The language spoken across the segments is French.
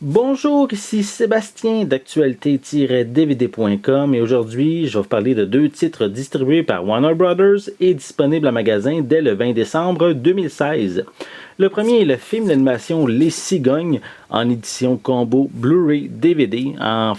Bonjour, ici Sébastien d'actualité-dvd.com et aujourd'hui, je vais vous parler de deux titres distribués par Warner Brothers et disponibles en magasin dès le 20 décembre 2016. Le premier est le film d'animation Les Cigognes en édition combo Blu-ray DVD. En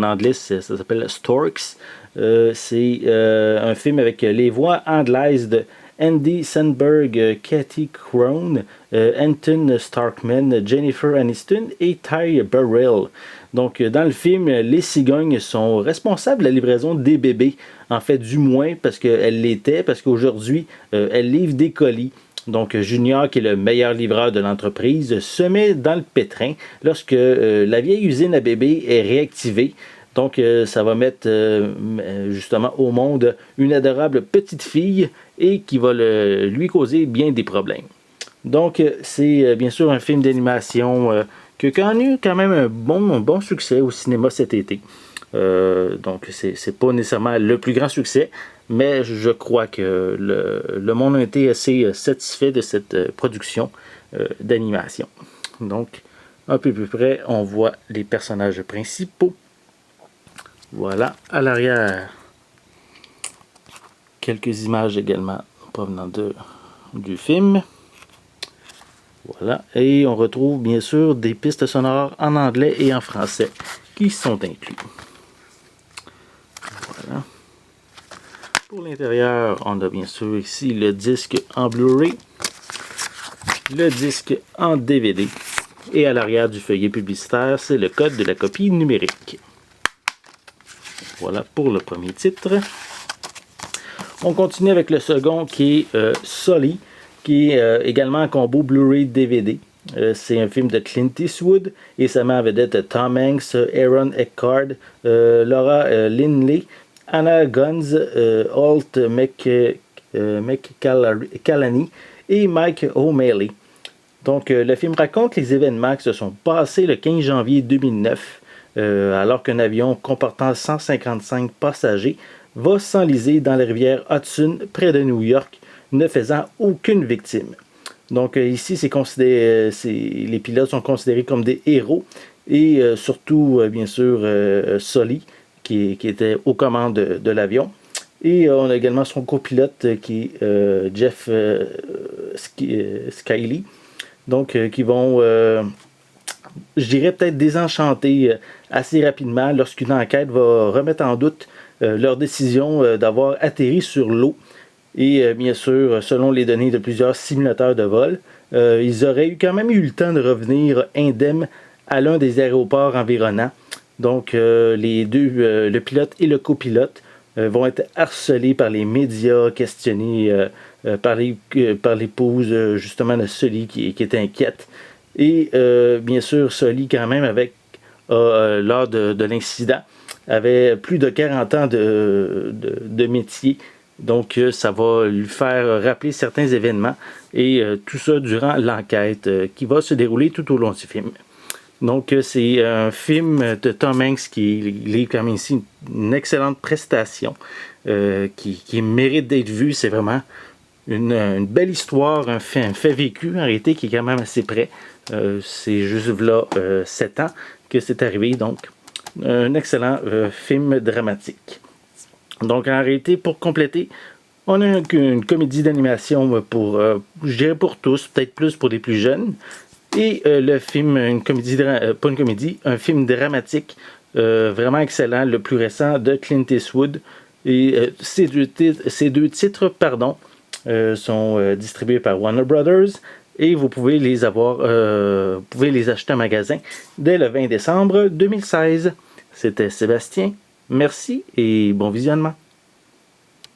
anglais, ça s'appelle Storks. C'est un film avec les voix anglaises de Andy Samberg, Kathy Crone, Anton Starkman, Jennifer Aniston et Ty Burrell. Donc, dans le film, les cigognes sont responsables de la livraison des bébés. En fait, du moins, parce qu'elles l'étaient, parce qu'aujourd'hui, elles livrent des colis. Donc, Junior, qui est le meilleur livreur de l'entreprise, se met dans le pétrin lorsque la vieille usine à bébés est réactivée. Donc, ça va mettre justement au monde une adorable petite fille et qui va lui causer bien des problèmes. Donc, c'est bien sûr un film d'animation qui a eu quand même un bon succès au cinéma cet été. Donc, c'est pas nécessairement le plus grand succès, mais je crois que le monde a été assez satisfait de cette production d'animation. Donc, un peu plus près, on voit les personnages principaux. Voilà, à l'arrière, quelques images également provenant du film. Voilà, et on retrouve bien sûr des pistes sonores en anglais et en français qui sont inclus. Voilà. Pour l'intérieur, on a bien sûr ici le disque en Blu-ray, le disque en DVD, et à l'arrière du feuillet publicitaire, c'est le code de la copie numérique. Voilà pour le premier titre. On continue avec le second qui est Sully, qui est également en combo Blu-ray DVD. C'est un film de Clint Eastwood et ça met en vedette Tom Hanks, Aaron Eckhart, Laura Linney, Anna Guns, Holt McCallany et Mike O'Malley. Donc le film raconte les événements qui se sont passés le 15 janvier 2009. Alors qu'un avion comportant 155 passagers va s'enliser dans la rivière Hudson près de New York, ne faisant aucune victime. Donc ici, les pilotes sont considérés comme des héros et surtout, bien sûr, Sully, qui était aux commandes de l'avion. Et on a également son copilote qui est Jeff Skiley, donc qui vont... je dirais peut-être désenchanter assez rapidement lorsqu'une enquête va remettre en doute leur décision d'avoir atterri sur l'eau. Et bien sûr, selon les données de plusieurs simulateurs de vol, ils auraient quand même eu le temps de revenir indemnes à l'un des aéroports environnants. Donc le pilote et le copilote vont être harcelés par les médias, questionnés par l'épouse justement de Sully qui est inquiète. Et bien sûr, Sully, quand même, lors de l'incident, avait plus de 40 ans de métier. Donc, ça va lui faire rappeler certains événements. Et tout ça durant l'enquête qui va se dérouler tout au long du film. Donc, c'est un film de Tom Hanks qui livre quand même ici une excellente prestation qui mérite d'être vue. C'est vraiment une belle histoire, un fait vécu en réalité qui est quand même assez près. C'est juste là 7 ans que c'est arrivé, donc un excellent film dramatique. Donc en réalité, pour compléter, on a une comédie d'animation je dirais pour tous, peut-être plus pour les plus jeunes, et le film, un film dramatique vraiment excellent, le plus récent de Clint Eastwood. Et ces deux titres, sont distribués par Warner Brothers. Et vous pouvez les acheter en magasin dès le 20 décembre 2016. C'était Sébastien. Merci et bon visionnement.